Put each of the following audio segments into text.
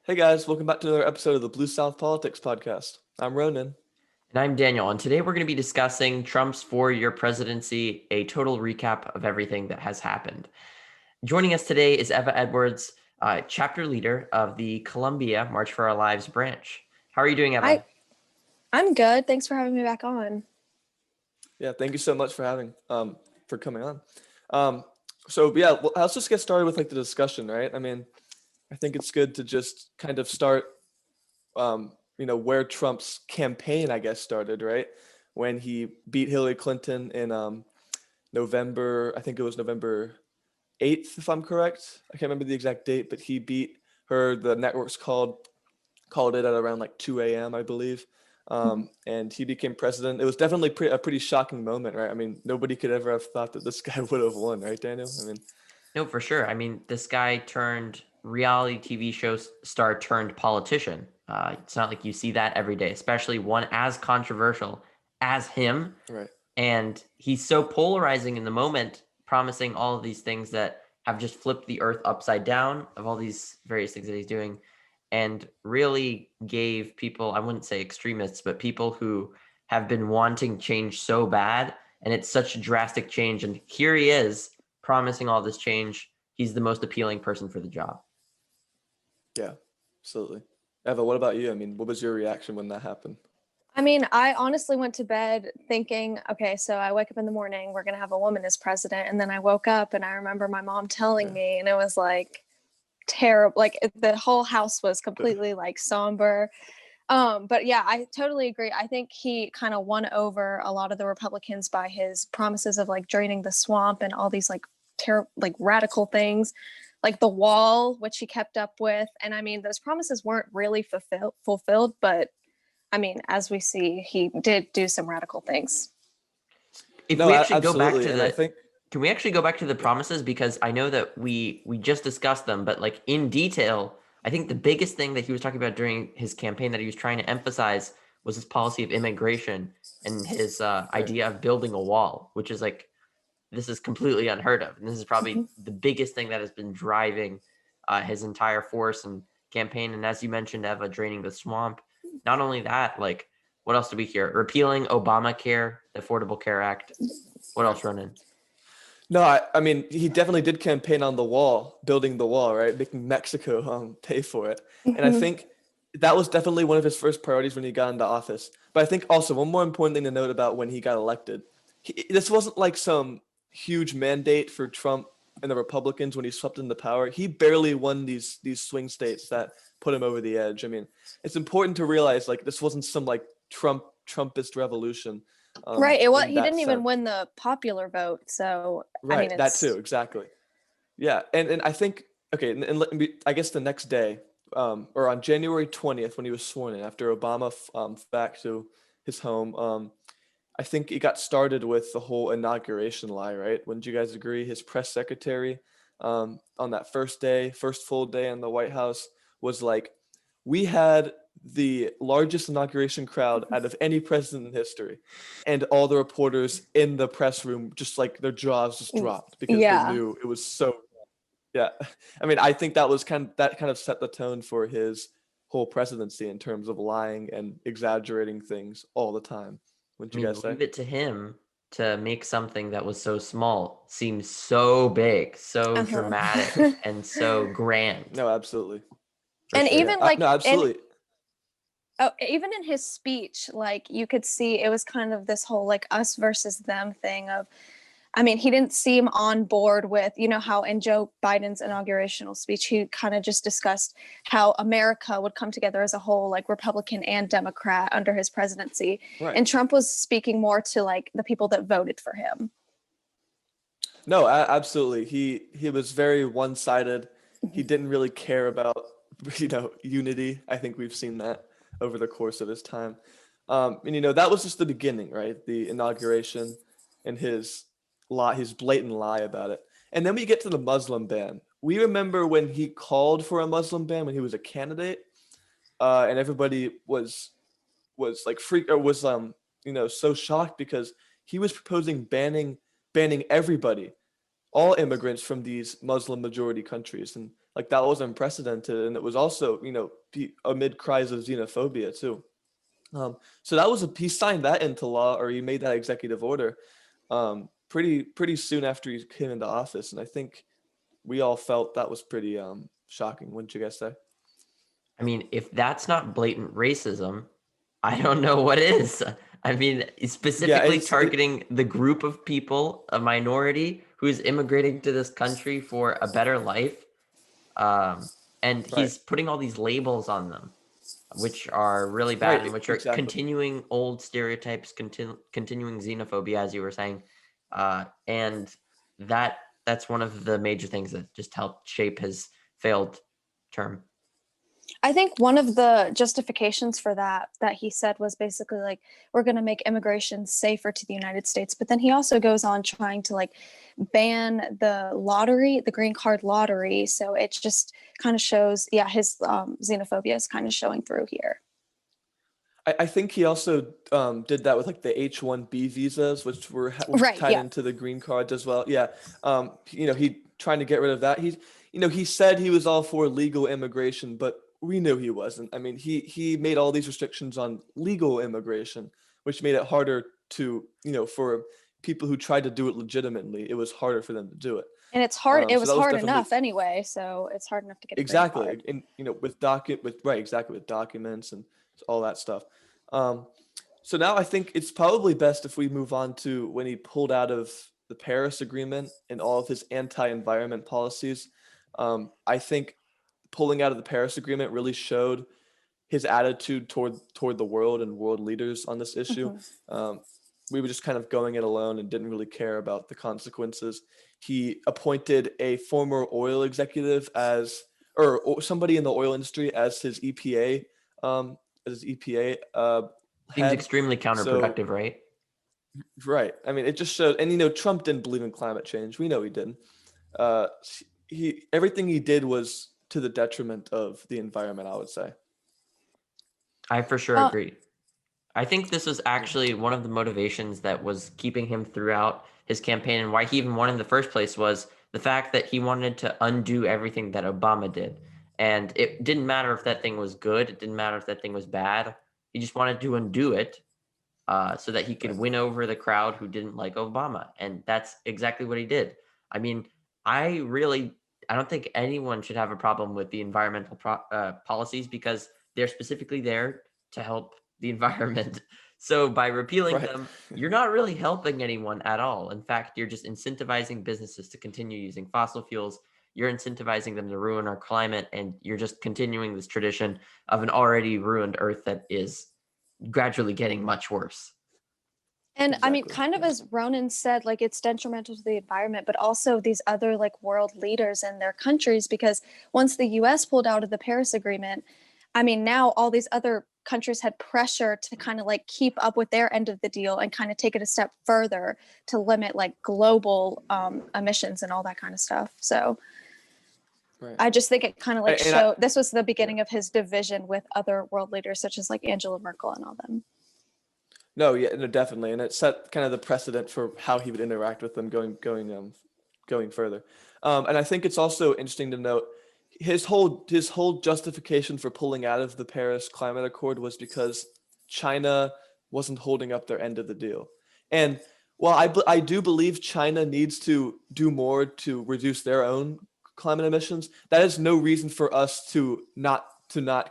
Hey guys, welcome back to another episode of the Blue South Politics Podcast. I'm Ronan. And I'm Daniel, and today we're going to be discussing Trump's 4-year presidency, a total recap of everything that has happened. Joining us today is Eva Edwards, chapter leader of the Columbia March for Our Lives branch. How are you doing, I Eva? I'm good. Thanks for having me back on. Yeah, thank you so much for coming on. Um, so let's just get started with like the discussion, right? I mean, I think it's good to just kind of start, where Trump's campaign, I guess, started, right? When he beat Hillary Clinton in November, I think it was November 8th, if I'm correct. I can't remember the exact date, but he beat her. The networks called it at around like 2 a.m., I believe. And he became president. It was definitely a pretty shocking moment, right? I mean, nobody could ever have thought that this guy would have won, right, Daniel? I mean, No, for sure. I mean, this guy turned reality TV show star turned politician. It's not like you see that every day, especially one as controversial as him. right. And he's so polarizing in the moment, promising all of these things that have just flipped the earth upside down of all these various things that he's doing, and really gave people, I wouldn't say extremists, but people who have been wanting change so bad. And it's such a drastic change. And here he is promising all this change. He's the most appealing person for the job. Yeah, absolutely. Eva, what about you? I mean, what was your reaction when that happened? I mean, I honestly went to bed thinking, okay, so I wake up in the morning, we're going to have a woman as president. And then I woke up and I remember my mom telling Yeah. me, and it was like terrible. Like the whole house was completely like somber. But yeah, I totally agree. I think he kind of won over a lot of the Republicans by his promises of like draining the swamp and all these like like radical things, like the wall, which he kept up with. And I mean, those promises weren't really fulfilled, but I mean, as we see, he did do some radical things. If No, we actually go back absolutely. to And I the think, Can we actually go back to the yeah, promises? Because I know that we just discussed them, but like in detail, I think the biggest thing that he was talking about during his campaign that he was trying to emphasize was his policy of immigration and his right. idea of building a wall, which is like, this is completely unheard of. And this is probably Mhm. the biggest thing that has been driving his entire force and campaign. And as you mentioned, Eva, draining the swamp. Not only that, like, what else do we hear? Repealing Obamacare, the Affordable Care Act. What else, Ronan? No, I mean, he definitely did campaign on the wall, building the wall, right? Making Mexico pay for it. And I Mhm. think that was definitely one of his first priorities when he got into office. But I think also one more important thing to note about when he got elected, this wasn't like some huge mandate for Trump and the Republicans when he swept into power. He barely won these swing states that put him over the edge. I mean, it's important to realize like this wasn't some like Trumpist revolution Right. in He that didn't even sense. win the popular vote. So, I mean, Right, that too, it's exactly. Yeah, and I think okay, and let me, I guess the next day, or on January 20th when he was sworn in after Obama back to his home, I think it got started with the whole inauguration lie, right? Wouldn't you guys agree? His press secretary, on that first day, first full day in the White House, was like, "We had the largest inauguration crowd out of any president in history," and all the reporters in the press room just like their jaws just dropped because they yeah. knew it was so. Yeah, I mean, I think that kind of set the tone for his whole presidency in terms of lying and exaggerating things all the time. Wouldn't I you mean, guys say? leave it to him to make something that was so small seem so big, so dramatic, Uh-huh. and so grand, No, absolutely. for And sure. Yeah, even like no, absolutely. even in his speech, like you could see it was kind of this whole like us versus them thing of, I mean, he didn't seem on board with, you know, how in Joe Biden's inaugurational speech, he kind of just discussed how America would come together as a whole, like Republican and Democrat under his presidency. Right. And Trump was speaking more to like the people that voted for him. No, absolutely. He was very one-sided. He didn't really care about, unity. I think we've seen that over the course of his time. And that was just the beginning, right? The inauguration and his blatant lie about it. And then we get to the Muslim ban. We remember when he called for a Muslim ban when he was a candidate, and everybody was like freak or was so shocked because he was proposing banning everybody, all immigrants from these Muslim majority countries. And Like that was unprecedented, and it was also, amid cries of xenophobia too. So that was he signed that into law, or he made that executive order, pretty soon after he came into office, and I think we all felt that was pretty shocking, wouldn't you guys say? I mean, if that's not blatant racism, I don't know what is. I mean, specifically targeting the group of people, a minority who is immigrating to this country for a better life. And Right. he's putting all these labels on them, which are really bad, Right, and which are exactly. continuing old stereotypes, continuing xenophobia, as you were saying. And that's one of the major things that just helped shape his failed term. I think one of the justifications for that he said was basically like, we're going to make immigration safer to the United States. But then he also goes on trying to like ban the lottery, the green card lottery. So it just kind of shows, yeah, his xenophobia is kind of showing through here. I think he also did that with like the H-1B visas, which were Right, tied yeah. into the green cards as well. Yeah. He trying to get rid of that. He said he was all for legal immigration, but we knew he wasn't. I mean, he made all these restrictions on legal immigration, which made it harder to, for people who tried to do it legitimately, it was harder for them to do it. And it's hard. It So was that was hard definitely enough anyway. So it's hard enough to get a green exactly, card. and with documents and all that stuff. So now I think it's probably best if we move on to when he pulled out of the Paris Agreement and all of his anti-environment policies. I think pulling out of the Paris Agreement really showed his attitude toward the world and world leaders on this issue. Mhm. We were just kind of going it alone and didn't really care about the consequences. He appointed a former oil executive or somebody in the oil industry as his EPA, Seems head. extremely counterproductive, right? Right. I mean, it just showed, and Trump didn't believe in climate change. We know he didn't. Uh, everything he did was to the detriment of the environment, I would say. I for sure Uh, agree. I think this was actually one of the motivations that was keeping him throughout his campaign, and why he even won in the first place was the fact that he wanted to undo everything that Obama did. And it didn't matter if that thing was good, it didn't matter if that thing was bad. He just wanted to undo it so that he could Right. win over the crowd who didn't like Obama. And that's exactly what he did. I mean, I don't think anyone should have a problem with the environmental policies, because they're specifically there to help the environment. So by repealing Right. them, you're not really helping anyone at all. In fact, you're just incentivizing businesses to continue using fossil fuels. You're incentivizing them to ruin our climate, and you're just continuing this tradition of an already ruined earth that is gradually getting much worse. And I mean, Exactly. kind of Yeah. as Ronan said, like it's detrimental to the environment, but also these other like world leaders and their countries, because once the US pulled out of the Paris Agreement, I mean, now all these other countries had pressure to kind of like keep up with their end of the deal and kind of take it a step further to limit like global emissions and all that kind of stuff. So Right. I just think it kind of like And I, this was the beginning of his division with other world leaders, such as like Angela Merkel and all them. no, yeah, no, definitely, and it set kind of the precedent for how he would interact with them going further. And I think it's also interesting to note his whole justification for pulling out of the Paris Climate Accord was because China wasn't holding up their end of the deal. And while I do believe China needs to do more to reduce their own climate emissions, that is no reason for us to not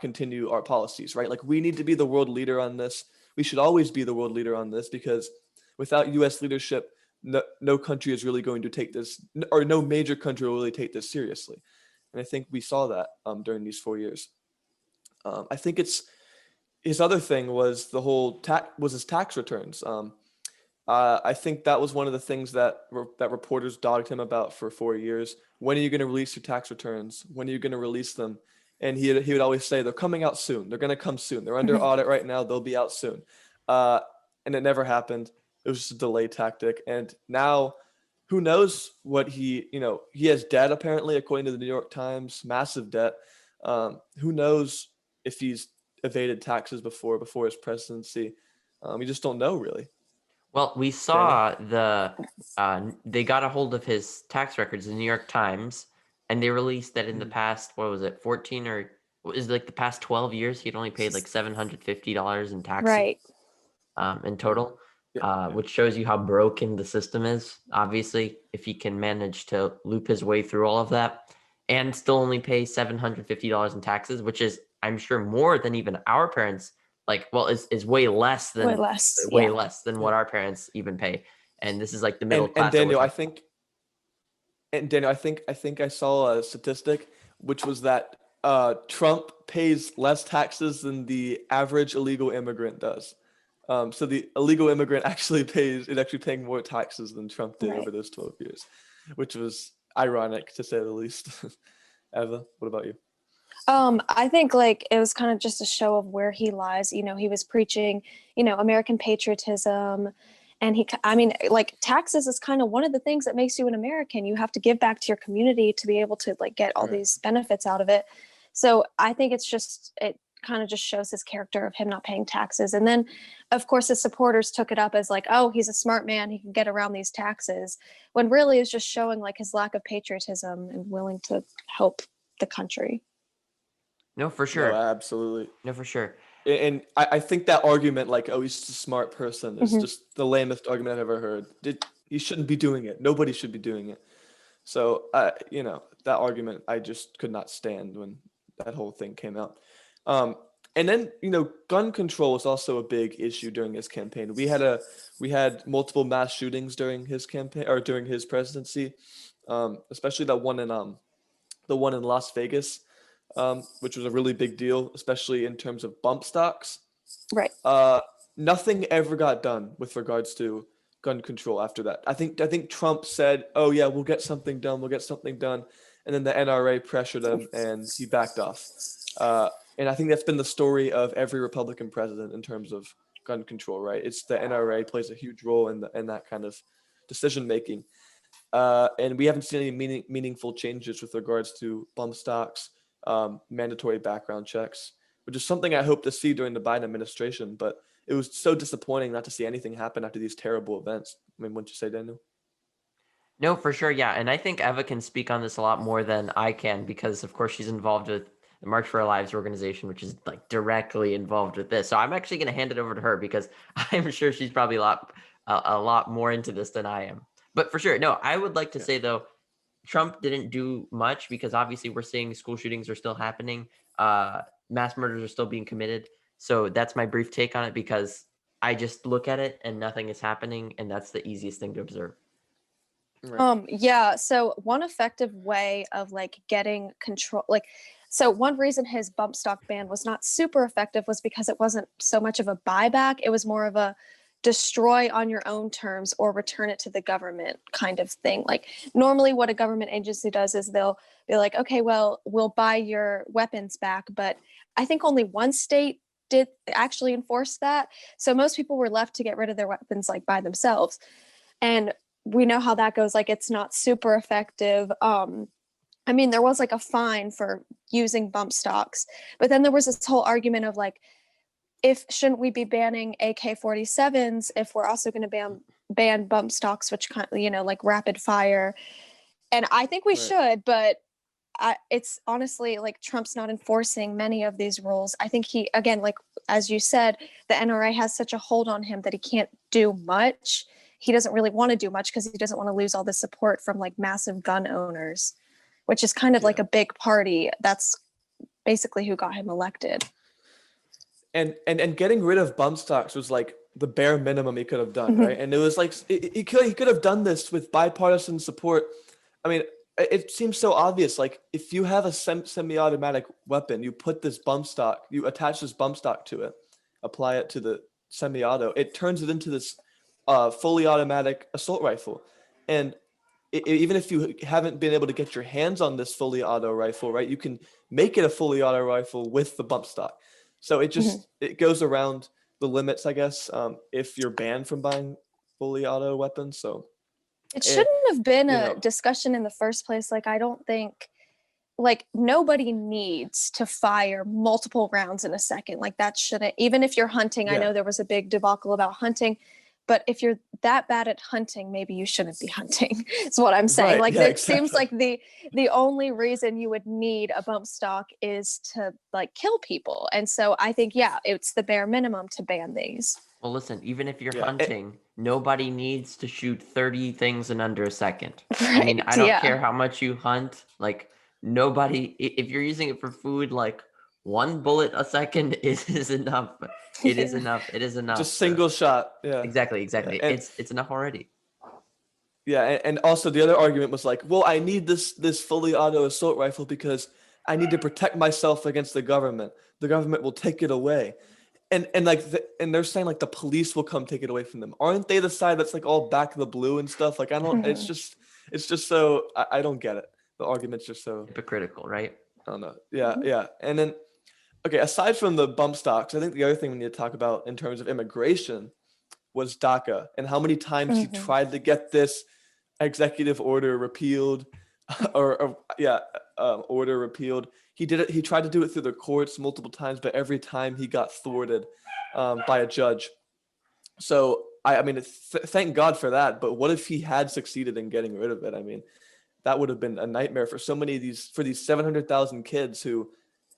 continue our policies, right? Like we need to be the world leader on this. We should always be the world leader on this, because without US leadership, no country is really going to take this, or no major country will really take this seriously. And I think we saw that during these 4 years. I think it's his other thing was his tax returns. I think that was one of the things that reporters dogged him about for 4 years. When are you going to release your tax returns? When are you going to release them? And he would always say, they're coming out soon. They're going to come soon. They're under audit right now. They'll be out soon. And it never happened. It was just a delay tactic. And now, who knows what he has debt, apparently, according to the New York Times, massive debt. Who knows if he's evaded taxes before his presidency? We just don't know, really. Well, we saw they got a hold of his tax records, the New York Times, And they released that in the Mm. past, what was it, 14 or is like the past 12 years, he'd only paid like $750 in taxes Right. in total, Yeah, yeah. which shows you how broken the system is. Obviously, if he can manage to loop his way through all of that and still only pay $750 in taxes, which is, I'm sure, more than even our parents, like, well, is way less Way than less. Yeah. what our parents even pay. And this is like the middle And class that we're Daniel, I talking. think and Daniel, I think I saw a statistic which was that Trump pays less taxes than the average illegal immigrant does. So the illegal immigrant actually paying more taxes than Trump did Right. over those 12 years, which was ironic to say the least. Eva, what about you? I think like it was kind of just a show of where he lies. You know, he was preaching, American patriotism. And I mean, like taxes is kind of one of the things that makes you an American. You have to give back to your community to be able to like get all Right. these benefits out of it. So I think it kind of just shows his character of him not paying taxes. And then, of course, his supporters took it up as like, oh, he's a smart man. He can get around these taxes. When really is just showing like his lack of patriotism and willing to help the country. No, for No, sure. absolutely. No, for sure. And I think that argument, like, oh, he's just a smart person, is Mhm. just the lamest argument I've ever heard. He shouldn't be doing it. Nobody should be doing it. So, that argument I just could not stand when that whole thing came out. And then, gun control was also a big issue during his campaign. We had multiple mass shootings during his campaign or during his presidency, especially the one in Las Vegas, which was a really big deal, especially in terms of bump stocks. Right. Nothing ever got done with regards to gun control after that. I think Trump said, "Oh yeah, we'll get something done. We'll get something done," and then the NRA pressured him, and he backed off. And I think that's been the story of every Republican president in terms of gun control. Right? It's the NRA plays a huge role in that kind of decision making. And we haven't seen any meaningful changes with regards to bump stocks, mandatory background checks, which is something I hope to see during the Biden administration. But it was so disappointing not to see anything happen after these terrible events. I mean, wouldn't you say, Daniel? No, for sure. Yeah. And I think Eva can speak on this a lot more than I can because, of course, she's involved with the March for Our Lives organization, which is like directly involved with this. So I'm actually going to hand it over to her because I'm sure she's probably a lot more into this than I am. But for sure, no, I would like to Yeah. say, though, Trump didn't do much because obviously we're seeing school shootings are still happening. Mass murders are still being committed. So that's my brief take on it because I just look at it and nothing is happening. And that's the easiest thing to observe. Right. Yeah, so one effective way of like getting control, like, so one reason his bump stock ban was not super effective was because it wasn't so much of a buyback, it was more of a destroy on your own terms or return it to the government kind of thing. Like normally what a government agency does is they'll be like, okay, well, we'll buy your weapons back, but I think only one state did actually enforce that. So most people were left to get rid of their weapons like by themselves. And we know how that goes. Like it's not super effective. I mean, there was like a fine for using bump stocks, but then there was this whole argument of like, if shouldn't we be banning AK-47s if we're also going to ban bump stocks, which kind of, like rapid fire. And I think we Right. should, but it's honestly like Trump's not enforcing many of these rules. I think he, again, like as you said, the NRA has such a hold on him that he can't do much. He doesn't really want to do much because he doesn't want to lose all the support from like massive gun owners, which is kind of like Yeah. a big party. That's basically who got him elected. And getting rid of bump stocks was like the bare minimum he could have done, Mhm. right? And it was like he could have done this with bipartisan support. I mean, it seems so obvious. Like if you have a semi-automatic weapon, you put this bump stock, you attach this bump stock to it, apply it to the semi-auto, it turns it into this fully automatic assault rifle. And even if you haven't been able to get your hands on this fully auto rifle, right, you can make it a fully auto rifle with the bump stock. So it goes around the limits, I guess, if you're banned from buying fully auto weapons. So It shouldn't have been you a know, discussion in the first place. Like, I don't think, like, nobody needs to fire multiple rounds in a second. Like, that shouldn't, even if you're hunting, I yeah, know there was a big debacle about hunting, but if you're that bad at hunting, maybe you shouldn't be hunting. Is what I'm saying. Right, Like yeah, it seems exactly. like the only reason you would need a bump stock is to like kill people. And so I think, yeah, it's the bare minimum to ban these. Well, listen, even if you're Yeah. hunting, nobody needs to shoot 30 things in under a second. I mean, Right. I don't Yeah. care how much you hunt, like nobody if you're using it for food, like one bullet a second is enough. It is Yeah. enough. It is enough. Just So single shot. Yeah. exactly, Yeah. exactly. And It's enough already. yeah, and also the other argument was like, well, I need this fully auto assault rifle because I need to protect myself against the government. The government will take it away. And like and they're saying like the police will come take it away from them. Aren't they the side that's like all back of the blue and stuff? Like I don't Mhm. it's just so I don't get it. The argument's just so Hypocritical, right? I don't know. Yeah, Mhm. yeah. And then okay, aside from the bump stocks, I think the other thing we need to talk about in terms of immigration was DACA and how many times he Mhm. tried to get this executive order repealed or yeah, order repealed. He did it. He tried to do it through the courts multiple times, but every time he got thwarted by a judge. So I mean, thank God for that. But what if he had succeeded in getting rid of it? I mean, that would have been a nightmare for so many of these 700,000 kids who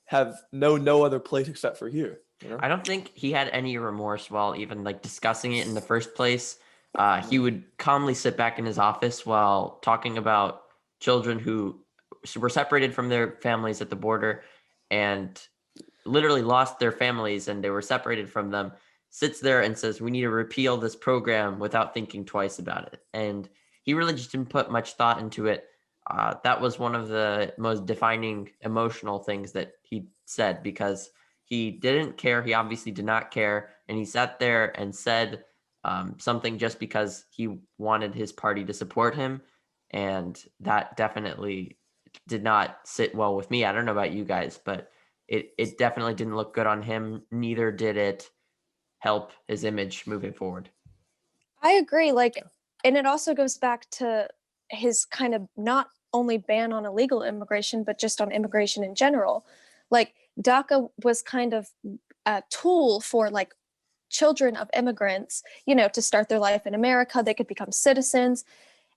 have no other place except for here. You know? I don't think he had any remorse while even like discussing it in the first place. He would calmly sit back in his office while talking about children who were separated from their families at the border and literally lost their families and they were separated from them. Sits there and says, "We need to repeal this program," without thinking twice about it. And he really just didn't put much thought into it. That was one of the most defining emotional things that he said because he didn't care. He obviously did not care. And he sat there and said something just because he wanted his party to support him. And that definitely did not sit well with me. I don't know about you guys, but it definitely didn't look good on him. Neither did it help his image moving forward. I agree. Like, and it also goes back to his kind of not only ban on illegal immigration, but just on immigration in general. Like, DACA was kind of a tool for like children of immigrants, you know, to start their life in America. They could become citizens.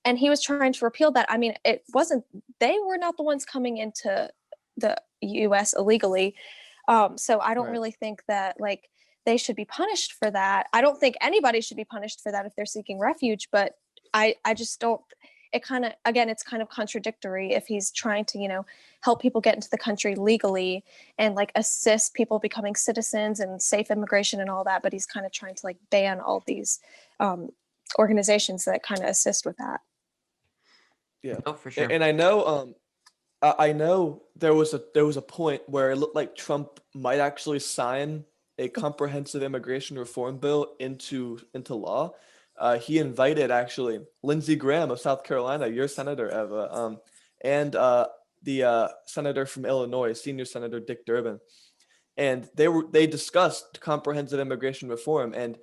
And he was trying to repeal that. I mean, it wasn't, they were not the ones coming into the US illegally. So I don't Right. really think that like they should be punished for that. I don't think anybody should be punished for that if they're seeking refuge, but I just don't, it kind of, again, it's kind of contradictory if he's trying to, you know, help people get into the country legally and like assist people becoming citizens and safe immigration and all that, but he's kind of trying to like ban all these um, organizations that kind of assist with that. Yeah. Oh, for sure. And I know I know there was a point where it looked like Trump might actually sign a comprehensive immigration reform bill into law. He invited actually Lindsey Graham of South Carolina, your senator, Eva, and the senator from Illinois, senior senator Dick Durbin, and they discussed comprehensive immigration reform. And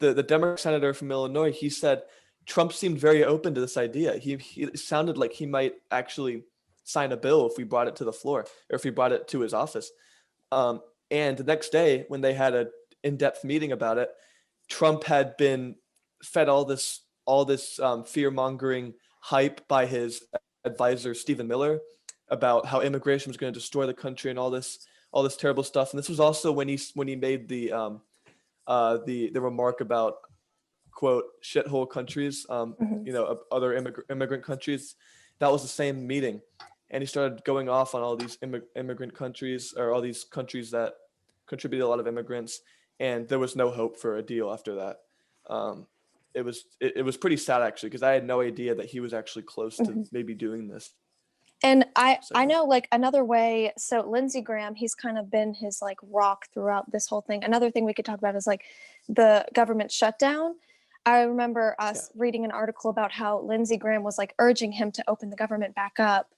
the Democrat senator from Illinois, he said Trump seemed very open to this idea. He sounded like he might actually sign a bill if we brought it to the floor or if we brought it to his office. And the next day, when they had an in-depth meeting about it, Trump had been fed all this fear-mongering hype by his advisor Stephen Miller about how immigration was going to destroy the country and all this terrible stuff. And this was also when he made the remark about quote shithole countries, Mhm. other immigrant countries. That was the same meeting, and he started going off on all these immigrant countries or all these countries that contribute a lot of immigrants, and there was no hope for a deal after that. Um, it was pretty sad actually because I had no idea that he was actually close to Mhm. maybe doing this. And I So know like another way, so Lindsey Graham, he's kind of been his like rock throughout this whole thing. Another thing we could talk about is like the government shutdown. I remember yeah, us reading an article about how Lindsey Graham was like urging him to open the government back up.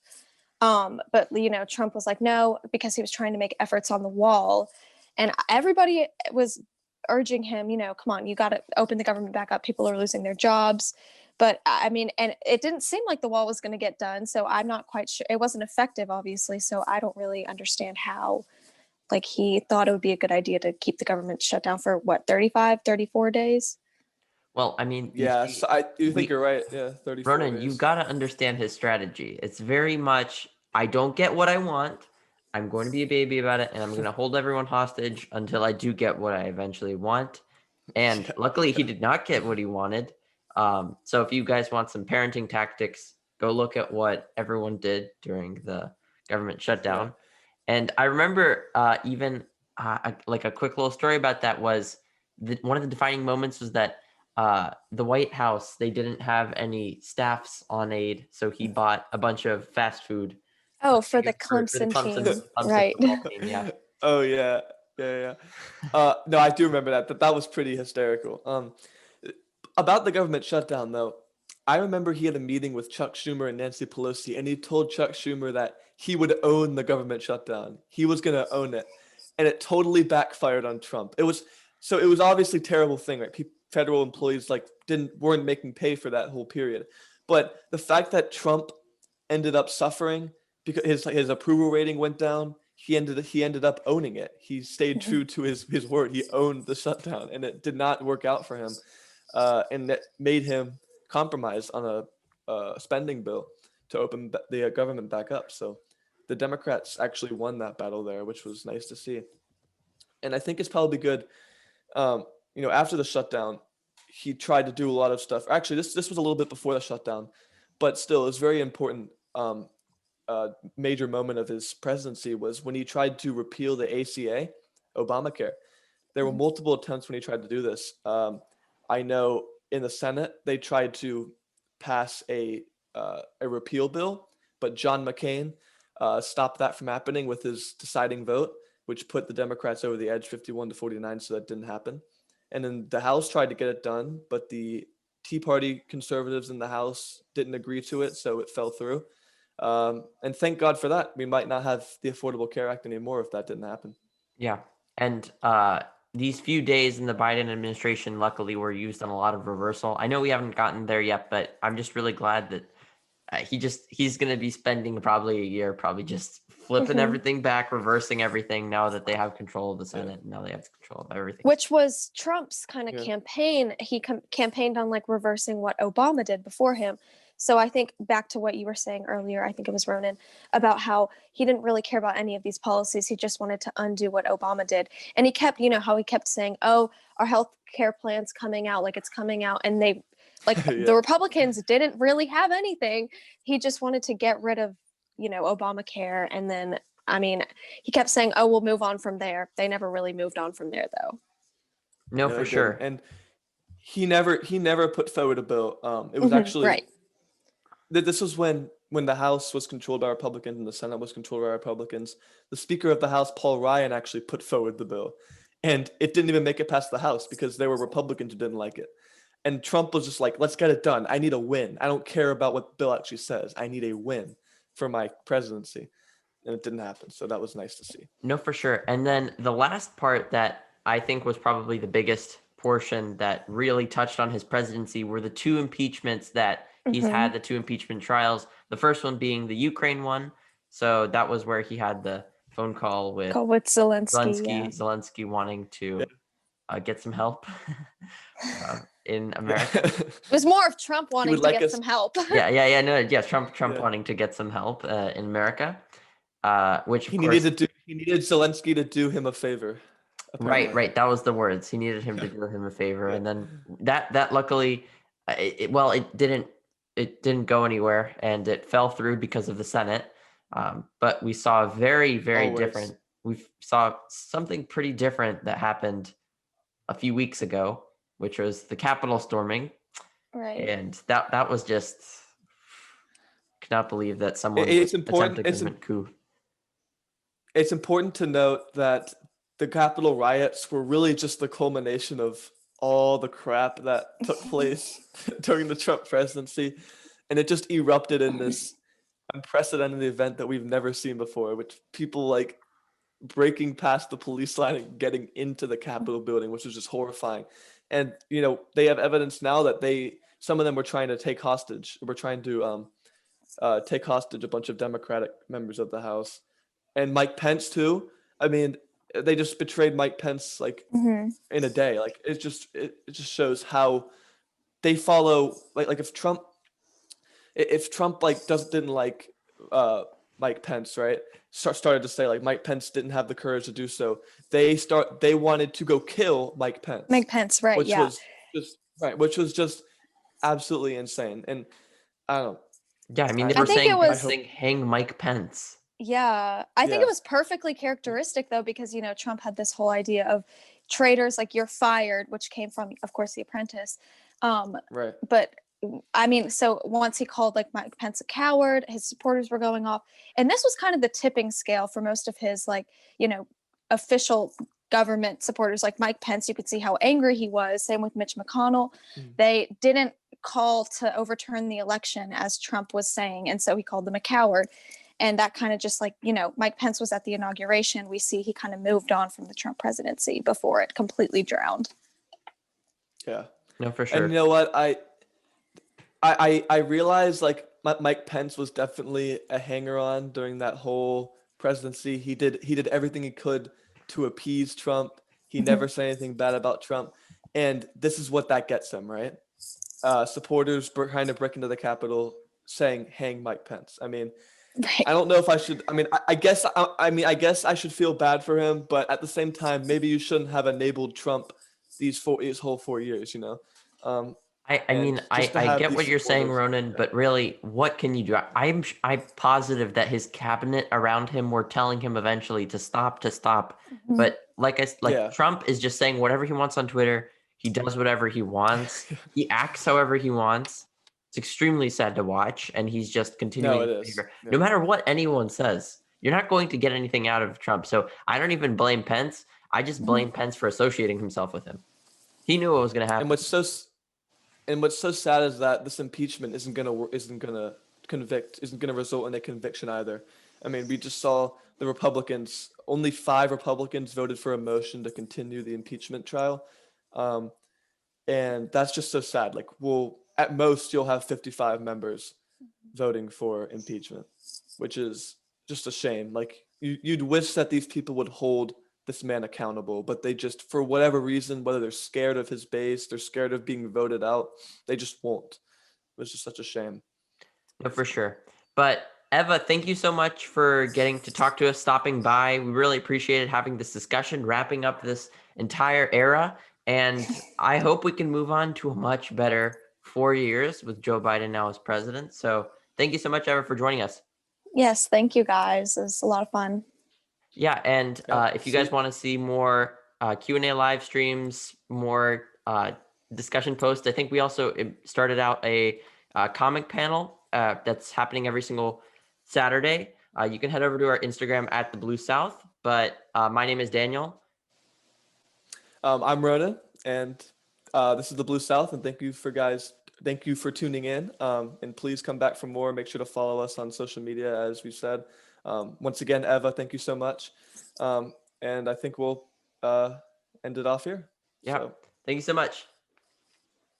But you know, Trump was like, no, because he was trying to make efforts on the wall. And everybody was urging him, you know, come on, you got to open the government back up. People are losing their jobs. But I mean, and it didn't seem like the wall was going to get done. So I'm not quite sure. It wasn't effective, obviously. So I don't really understand how, like, he thought it would be a good idea to keep the government shut down for what, 35, 34 days? Well, I mean, you Yeah, see, so I do think we you're right. Yeah, 34 Ronan, you've days. got to understand his strategy. It's very much, I don't get what I want. I'm going to be a baby about it, and I'm going to hold everyone hostage until I do get what I eventually want. And Yeah, luckily, he did not get what he wanted. So if you guys want some parenting tactics, go look at what everyone did during the government yeah. shutdown. And I remember even like a quick little story about that was one of the defining moments was that the White House, they didn't have any staffs on aid, so he bought a bunch of fast food. Oh, I for guess the for the Clemson team, Clemson right? football team, yeah. Oh yeah, yeah, yeah. No, I do remember that. That was pretty hysterical. About the government shutdown, though, I remember he had a meeting with Chuck Schumer and Nancy Pelosi, and he told Chuck Schumer that he would own the government shutdown. He was gonna own it, and it totally backfired on Trump. It was obviously a terrible thing, right? Federal employees like weren't making pay for that whole period, but the fact that Trump ended up suffering because his approval rating went down. He ended up owning it. He stayed Mhm. true to his word. He owned the shutdown, and it did not work out for him, and that made him compromise on a spending bill to open the government back up. So the Democrats actually won that battle there, which was nice to see. And I think it's probably good. Um, after the shutdown, he tried to do a lot of stuff. Actually, this was a little bit before the shutdown, but still, it's very important. Major moment of his presidency was when he tried to repeal the ACA, Obamacare. There were Mhm. multiple attempts when he tried to do this. I know in the Senate they tried to pass a repeal bill, but John McCain stopped that from happening with his deciding vote, which put the Democrats over the edge, 51-49. So that didn't happen. And then the House tried to get it done, but the Tea Party conservatives in the House didn't agree to it, so it fell through. And thank God for that. We might not have the Affordable Care Act anymore if that didn't happen. Yeah. And these few days in the Biden administration, luckily, were used on a lot of reversal. I know we haven't gotten there yet, but I'm just really glad that he's going to be spending probably a year, probably just flipping Mhm. everything back, reversing everything now that they have control of the Yeah. Senate. And now they have control of everything. Which was Trump's kind of Yeah. campaign. He campaigned on like reversing what Obama did before him. So I think back to what you were saying earlier, I think it was Ronan, about how he didn't really care about any of these policies. He just wanted to undo what Obama did. And he kept, how he kept saying, oh, our health care plan's coming out, like it's coming out. And they, like Yeah. the Republicans didn't really have anything. He just wanted to get rid of, Obamacare. And then, I mean, he kept saying, oh, we'll move on from there. They never really moved on from there, though. No, No, for he didn't. sure. And he never put forward a bill. It was actually Right. this was when the House was controlled by Republicans and the Senate was controlled by Republicans. The Speaker of the House, Paul Ryan, actually put forward the bill, and it didn't even make it past the House because there were Republicans who didn't like it. And Trump was just like, "Let's get it done. I need a win. I don't care about what the bill actually says. I need a win for my presidency." And it didn't happen. So that was nice to see. No, for sure. And then the last part that I think was probably the biggest portion that really touched on his presidency were the two impeachments that he's Mm-hmm. had, the two impeachment trials. The first one being the Ukraine one. So that was where he had the phone call with Go with Zelensky. Yeah. Zelensky wanting Yeah. to get some help in America. It was more of Trump He wanting would to like get us. some help. Yeah. No, yeah. Trump Yeah. wanting to get some help in America, which of He course. needed Zelensky to do him a favor. Apparently. Right. That was the words. He needed him to do him a favor, Yeah. and then that luckily, it didn't go anywhere, and it fell through because of the Senate. But we saw a very, very Always. different. We saw something pretty different that happened a few weeks ago, which was the Capitol storming, Right. and that was just could not believe that someone It's would important. attempt a government coup. It's important to note that the Capitol riots were really just the culmination of all the crap that took place during the Trump presidency, and it just erupted in this unprecedented event that we've never seen before, which people like breaking past the police line and getting into the Capitol building, which was just horrifying. And they have evidence now that some of them were trying to take hostage. Were trying to take hostage a bunch of Democratic members of the House, and Mike Pence too. I mean, they just betrayed Mike Pence like Mm-hmm. in a day. Like it just shows how they follow like if Trump like didn't like Mike Pence, right? Started to say like Mike Pence didn't have the courage to do so. They wanted to go kill Mike Pence, Mike Pence, right? which Yeah. was just right, which was just absolutely insane. And I don't know. Yeah, I mean, they I were think it saying, was- hang Mike Pence. Yeah, I think Yeah. it was perfectly characteristic though, because Trump had this whole idea of traitors, like you're fired, which came from, of course, The Apprentice. Right. But I mean, so once he called like Mike Pence a coward, his supporters were going off, and this was kind of the tipping scale for most of his official government supporters. Like Mike Pence, you could see how angry he was. Same with Mitch McConnell. They didn't call to overturn the election as Trump was saying, and so he called them a coward. And that kind of just like, Mike Pence was at the inauguration. We see he kind of moved on from the Trump presidency before it completely drowned. Yeah. No, for sure. And you know what? I realized like Mike Pence was definitely a hanger-on during that whole presidency. He did everything he could to appease Trump. He never said anything bad about Trump, and this is what that gets him, right? Supporters kind of break into the Capitol saying, "Hang Mike Pence." I mean, Right. I don't know if I should. I mean, I guess. I guess I should feel bad for him, but at the same time, maybe you shouldn't have enabled Trump these whole 4 years. I And mean, just to I have get these what you're saying, supporters- Ronan, yeah. but really, what can you do? I'm positive that his cabinet around him were telling him eventually to stop. Mhm. But Yeah. Trump is just saying whatever he wants on Twitter. He does whatever he wants. He acts however he wants. It's extremely sad to watch, and he's just continuing. No, it to is. favor. Yeah. No matter what anyone says, you're not going to get anything out of Trump. So I don't even blame Pence. I just blame Pence for associating himself with him. He knew what was going to happen. And what's so sad is that this impeachment isn't gonna result in a conviction either. I mean, we just saw the Republicans. Only 5 Republicans voted for a motion to continue the impeachment trial, and that's just so sad. Like, at most you'll have 55 members voting for impeachment, which is just a shame. Like, you'd wish that these people would hold this man accountable, but they just, for whatever reason, whether they're scared of his base, they're scared of being voted out, they just won't. It was just such a shame. No, for sure. But Eva, thank you so much for getting to talk to us, stopping by. We really appreciated having this discussion, wrapping up this entire era. And I hope we can move on to a much better 4 years with Joe Biden now as president. So thank you so much, Eva, for joining us. Yes, thank you guys. It was a lot of fun. Yeah, and Yeah, if you guys see- want to see more Q&A live streams, more discussion posts, I think we also started out a comic panel that's happening every single Saturday. You can head over to our Instagram at The Blue South. But my name is Daniel. I'm Ronan, and this is the Blue South, and thank you for tuning in. And please come back for more. Make sure to follow us on social media, as we said. Once again, Eva, thank you so much. And I think we'll end it off here. Yeah. So. Thank you so much.